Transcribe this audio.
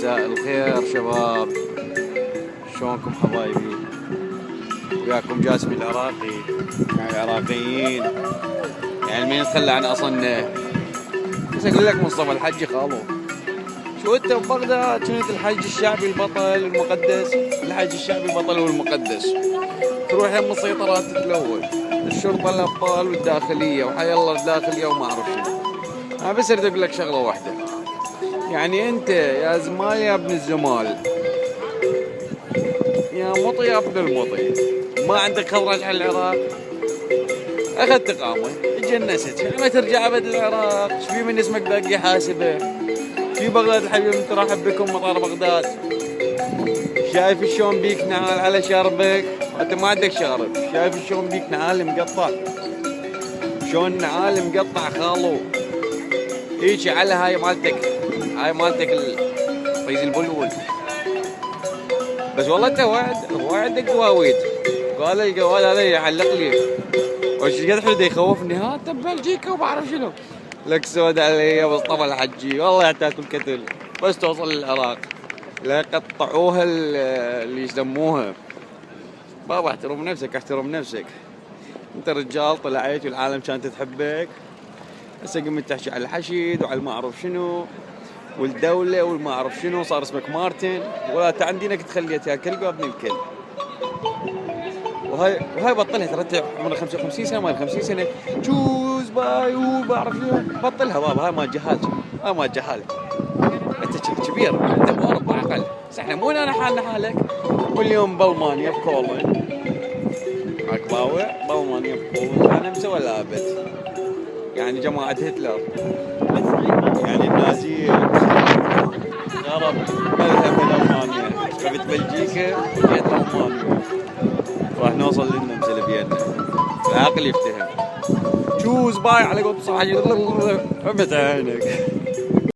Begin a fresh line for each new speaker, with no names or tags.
مساء الخير شباب، شلونكم حبايبي؟ وياكم جاسم العراقي مع العراقيين، يعني مين يتخلى عن اصلنا. بس اقول لك مصطفى الحج خالو، شو انت ببغداد كنت الحج الشعبي البطل المقدس، الحج الشعبي البطل والمقدس، تروح يم السيطرات تتلون، الشرطه الابطال والداخليه وحي الله الداخليه وما اعرف شنو. انا بس اريد اقول لك شغله واحده، يعني انت يا زمال يا ابن الزمال، يا مطي يا ابن المطي، ما عندك خضرج على العراق، اخذت اقامه تجنست، ما ترجع ابد العراق، ايش في من اسمك باقي حاسبه؟ في بغداد الحبيب مترحب بكم مطار بغداد، شايف شلون بيك نعال على شاربك؟ انت ما عندك شارب، شايف شلون بيك نعال مقطع؟ شلون نعال مقطع خالو؟ هيجي على هاي مالتك طيز البلول. بس والله انت وعدك قواويد، قال القواد هذا يعلق لي وش قد حلو يخوفني، ها انت ببلجيكا وبعرف شنو لك سود علي يا مصطفى الحجي، والله تاكل كتل بس توصل للعراق لا يقطعوها اللي يسموها. بابا احترم نفسك، انت رجال طلعت والعالم كانت تحبك، هسه قمت تحكي على الحشيد وعلى ما اعرف شنو والدولة والما اعرف شنو، صار اسمك مارتن، ولا انت عندينك تخليت يا كلب وابن الكلب. وهاي بطلها، ترى انت عمرك 55 سنة ما 50 سنة تشوز باي وبعرف شنو، بطلها بابا، هاي ما جهال. انت كبير، انت باوروبا عقل، بس احنا مو انا حالنا حالك، كل يوم بالمانيا بكولن، معك باوع بالمانيا بكولن، انا مسوي لابد يعني جماعة هتلر، يعني النازيين ضرب مذهب ألمانيا، رحت بلجيكا وجيت ألمانيا، راح نوصل للنمسا بيدنا، العقل يفتهم. تشوز باي على قط صحيح، عمت عينك.